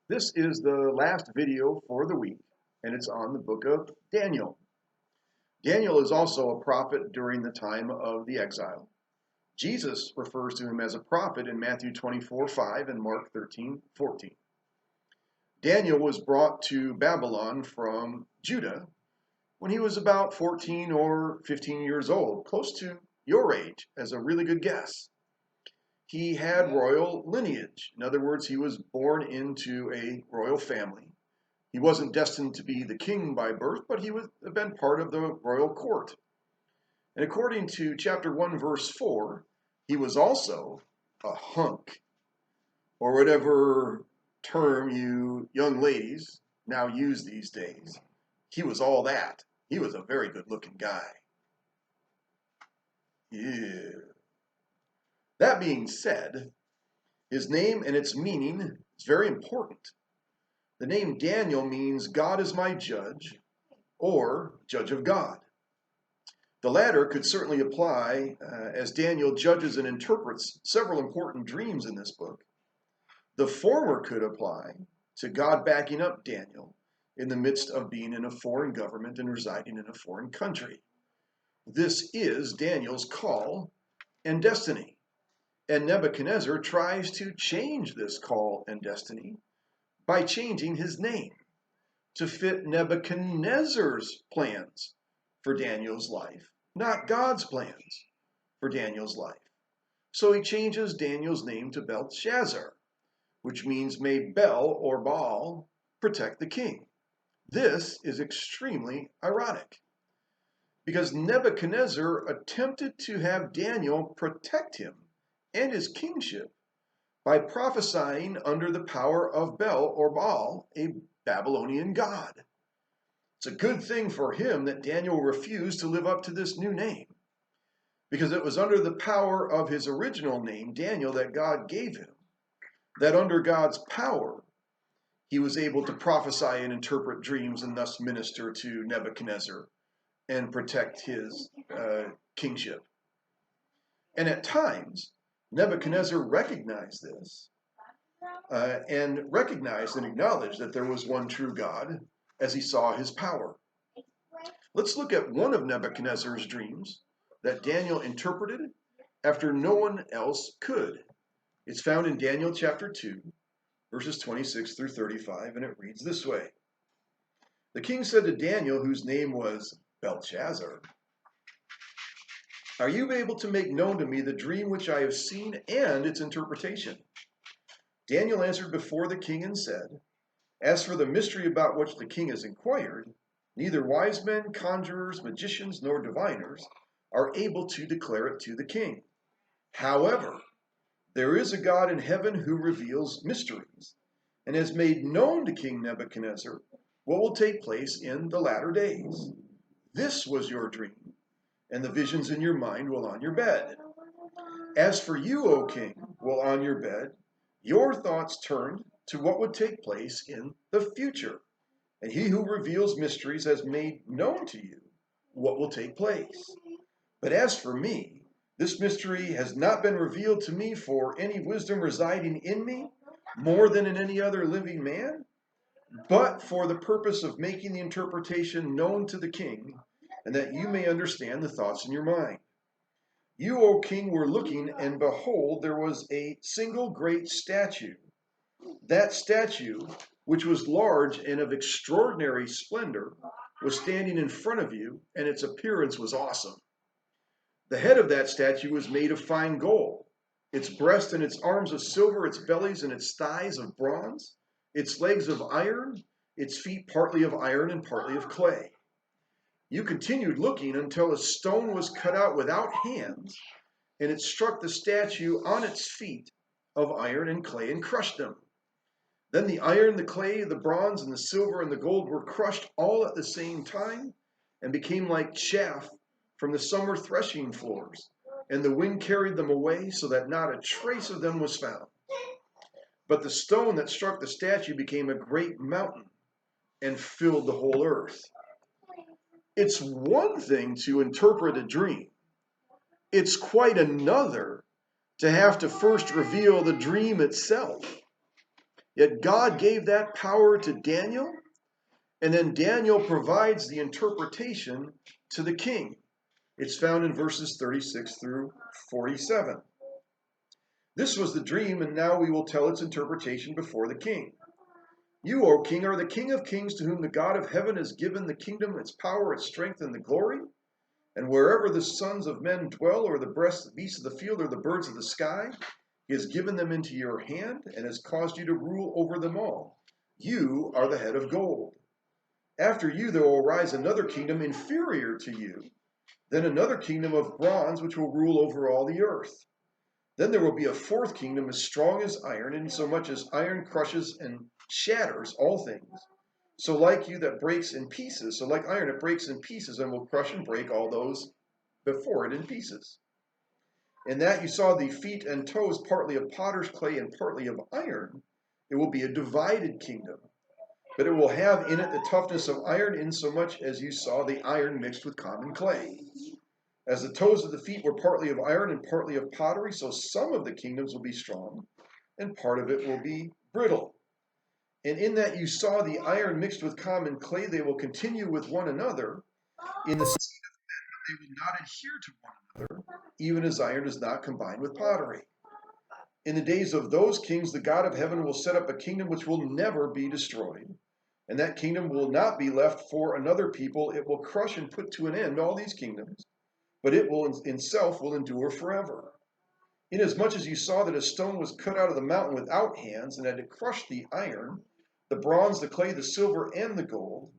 This is the last video for the week, and it's on the book of Daniel. Daniel is also a prophet during the time of the exile. Jesus refers to him as a prophet in Matthew 24:5 and Mark 13:14. Daniel was brought to Babylon from Judah when he was about 14 or 15 years old, close to your age, as a really good guess. He had royal lineage. In other words, he was born into a royal family. He wasn't destined to be the king by birth, but he would have been part of the royal court. And according to chapter 1, verse 4, he was also a hunk, or whatever term you young ladies now use these days. He was all that. He was a very good-looking guy. Yeah. That being said, his name and its meaning is very important. The name Daniel means God is my judge, or judge of God. The latter could certainly apply as Daniel judges and interprets several important dreams in this book. The former could apply to God backing up Daniel in the midst of being in a foreign government and residing in a foreign country. This is Daniel's call and destiny. And Nebuchadnezzar tries to change this call and destiny by changing his name to fit Nebuchadnezzar's plans for Daniel's life, not God's plans for Daniel's life. So he changes Daniel's name to Belshazzar, which means may Bel or Baal protect the king. This is extremely ironic because Nebuchadnezzar attempted to have Daniel protect him and his kingship by prophesying under the power of Bel or Baal, a Babylonian god. It's a good thing for him that Daniel refused to live up to this new name, because it was under the power of his original name, Daniel, that God gave him, that under God's power, he was able to prophesy and interpret dreams and thus minister to Nebuchadnezzar and protect his kingship. And at times, Nebuchadnezzar recognized this and recognized and acknowledged that there was one true God as he saw his power. Let's look at one of Nebuchadnezzar's dreams that Daniel interpreted after no one else could. It's found in Daniel chapter 2, verses 26 through 35, and it reads this way. The king said to Daniel, whose name was Belshazzar, "Are you able to make known to me the dream which I have seen and its interpretation?" Daniel answered before the king and said, "As for the mystery about which the king has inquired, neither wise men, conjurers, magicians, nor diviners are able to declare it to the king. However, there is a God in heaven who reveals mysteries, and has made known to King Nebuchadnezzar what will take place in the latter days. This was your dream, and the visions in your mind while on your bed. As for you, O king, while on your bed, your thoughts turned to what would take place in the future, and he who reveals mysteries has made known to you what will take place. But as for me, this mystery has not been revealed to me for any wisdom residing in me, more than in any other living man, but for the purpose of making the interpretation known to the king, and that you may understand the thoughts in your mind. You, O king, were looking, and behold, there was a single great statue. That statue, which was large and of extraordinary splendor, was standing in front of you, and its appearance was awesome. The head of that statue was made of fine gold, its breast and its arms of silver, its bellies and its thighs of bronze, its legs of iron, its feet partly of iron and partly of clay. You continued looking until a stone was cut out without hands, and it struck the statue on its feet of iron and clay and crushed them. Then the iron, the clay, the bronze, and the silver and the gold were crushed all at the same time and became like chaff from the summer threshing floors, and the wind carried them away so that not a trace of them was found. But the stone that struck the statue became a great mountain and filled the whole earth. It's one thing to interpret a dream. It's quite another to have to first reveal the dream itself. Yet God gave that power to Daniel, and then Daniel provides the interpretation to the king. It's found in verses 36 through 47. This was the dream, and now we will tell its interpretation before the king. You, O king, are the King of kings, to whom the God of heaven has given the kingdom, its power, its strength, and the glory. And wherever the sons of men dwell, or the beasts of the field, or the birds of the sky, he has given them into your hand, and has caused you to rule over them all. You are the head of gold. After you there will arise another kingdom inferior to you, then another kingdom of bronze, which will rule over all the earth. Then there will be a fourth kingdom as strong as iron, insomuch as iron crushes and shatters all things. So like you that breaks in pieces, so like iron it breaks in pieces and will crush and break all those before it in pieces. In that you saw the feet and toes partly of potter's clay and partly of iron, it will be a divided kingdom. But it will have in it the toughness of iron, insomuch as you saw the iron mixed with common clay. As the toes of the feet were partly of iron and partly of pottery, so some of the kingdoms will be strong, and part of it will be brittle. And in that you saw the iron mixed with common clay, they will continue with one another. In the seed of men, they will not adhere to one another, even as iron is not combined with pottery. In the days of those kings, the God of heaven will set up a kingdom which will never be destroyed. And that kingdom will not be left for another people. It will crush and put to an end all these kingdoms, but it will in self will endure forever. Inasmuch as you saw that a stone was cut out of the mountain without hands, and had to crush the iron, the bronze, the clay, the silver, and the gold,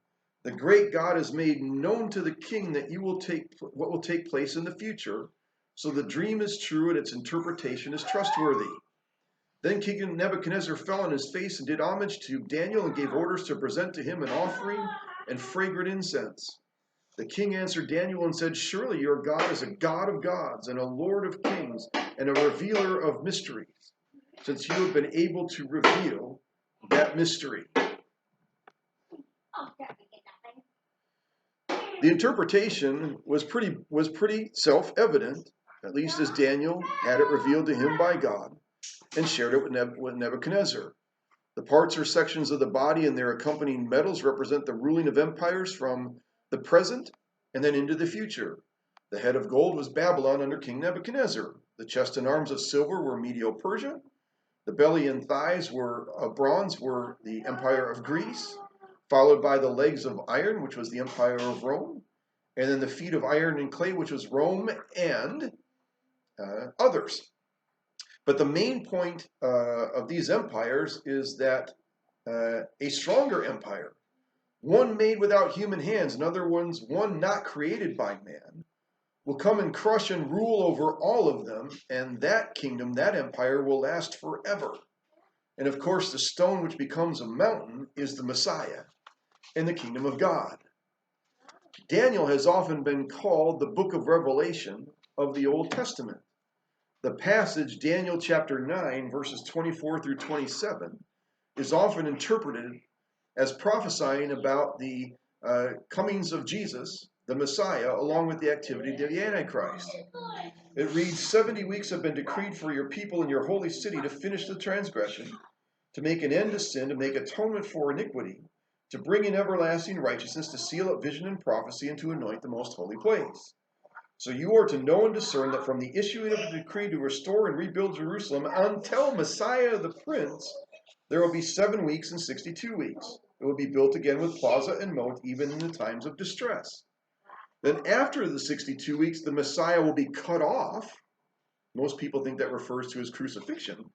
the great God has made known to the king that what will take place in the future. So the dream is true, and its interpretation is trustworthy. Then King Nebuchadnezzar fell on his face and did homage to Daniel, and gave orders to present to him an offering and fragrant incense. The king answered Daniel and said, Surely your God is a God of gods, and a Lord of kings, and a revealer of mysteries, since you have been able to reveal that mystery. The interpretation was pretty self-evident, at least as Daniel had it revealed to him by God, and shared it with Nebuchadnezzar. The parts or sections of the body and their accompanying metals represent the ruling of empires from the present and then into the future. The head of gold was Babylon under King Nebuchadnezzar. The chest and arms of silver were Medo-Persia. The belly and thighs of bronze were the empire of Greece, followed by the legs of iron, which was the empire of Rome, and then the feet of iron and clay, which was Rome and others. But the main point of these empires is that a stronger empire, one made without human hands, and other ones, one not created by man, will come and crush and rule over all of them, and that kingdom, that empire, will last forever. And of course, the stone which becomes a mountain is the Messiah and the kingdom of God. Daniel has often been called the book of Revelation of the Old Testament. The passage, Daniel chapter 9, verses 24 through 27, is often interpreted as prophesying about the comings of Jesus, the Messiah, along with the activity of the Antichrist. It reads, 70 weeks have been decreed for your people in your holy city to finish the transgression, to make an end to sin, to make atonement for iniquity, to bring in everlasting righteousness, to seal up vision and prophecy, and to anoint the most holy place. So you are to know and discern that from the issuing of the decree to restore and rebuild Jerusalem until Messiah the Prince, there will be 7 weeks and 62 weeks. It will be built again with plaza and moat, even in the times of distress. Then after the 62 weeks, the Messiah will be cut off. Most people think that refers to his crucifixion.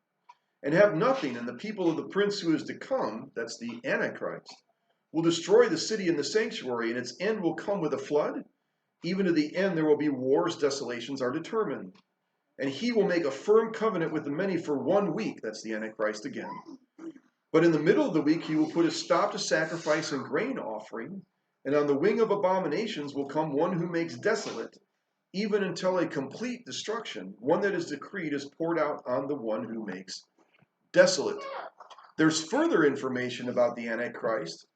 And have nothing, and the people of the prince who is to come, that's the Antichrist, will destroy the city and the sanctuary, and its end will come with a flood. Even to the end there will be wars, desolations are determined. And he will make a firm covenant with the many for 1 week, that's the Antichrist again. But in the middle of the week he will put a stop to sacrifice and grain offering, and on the wing of abominations will come one who makes desolate, even until a complete destruction, one that is decreed, is poured out on the one who makes desolate. There's further information about the Antichrist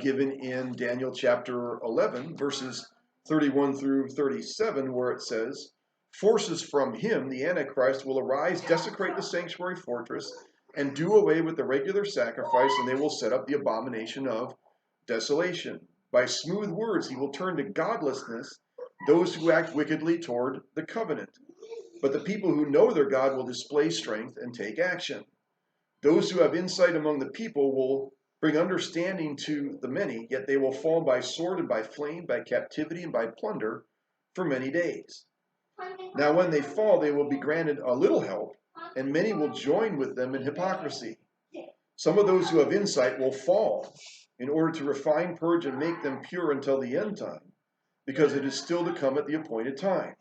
given in Daniel chapter 11, verses 31 through 37, where it says, Forces from him, the Antichrist, will arise, desecrate the sanctuary fortress, and do away with the regular sacrifice, and they will set up the abomination of desolation. By smooth words he will turn to godlessness those who act wickedly toward the covenant. But the people who know their God will display strength and take action. Those who have insight among the people will bring understanding to the many, yet they will fall by sword and by flame, by captivity and by plunder for many days. Now when they fall, they will be granted a little help, and many will join with them in hypocrisy. Some of those who have insight will fall in order to refine, purge, and make them pure until the end time, because it is still to come at the appointed time.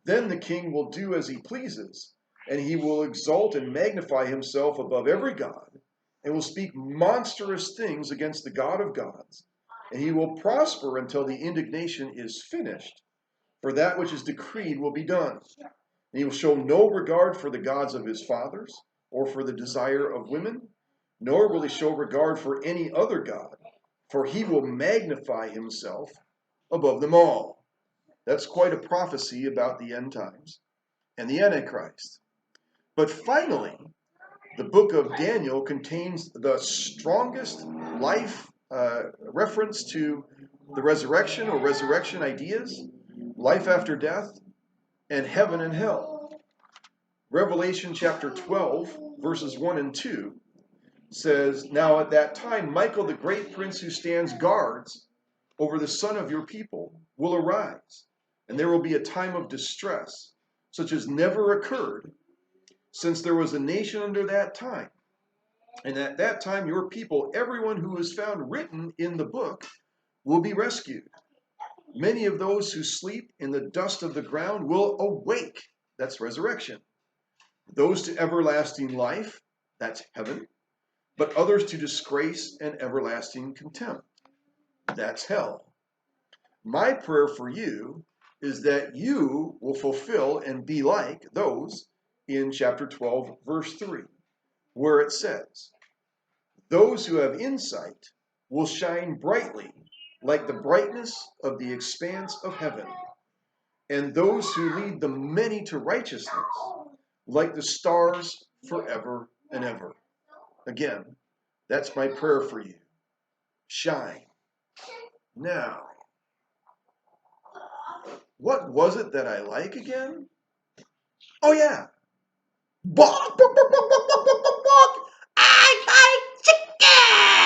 Then the king will do as he pleases, and he will exalt and magnify himself above every god, and will speak monstrous things against the God of gods, and he will prosper until the indignation is finished, for that which is decreed will be done. And he will show no regard for the gods of his fathers, or for the desire of women, nor will he show regard for any other god, for he will magnify himself above them all. That's quite a prophecy about the end times and the Antichrist. But finally, the book of Daniel contains the strongest life reference to the resurrection or resurrection ideas, life after death, and heaven and hell. Revelation chapter 12, verses 1 and 2 says, "Now at that time Michael, the great prince who stands guards over the son of your people, will arise, and there will be a time of distress, such as never occurred since there was a nation under that time. And at that time your people, everyone who is found written in the book, will be rescued. Many of those who sleep in the dust of the ground will awake," that's resurrection. "Those to everlasting life," that's heaven, "but others to disgrace and everlasting contempt," that's hell. My prayer for you is that you will fulfill and be like those in chapter 12, verse 3, where it says, "Those who have insight will shine brightly like the brightness of the expanse of heaven, and those who lead the many to righteousness like the stars forever and ever." Again, that's my prayer for you. Shine. Now, what was it that I like again? Oh yeah. Bawk, bawk, bawk, bawk, bawk, bawk, bawk. I like chicken.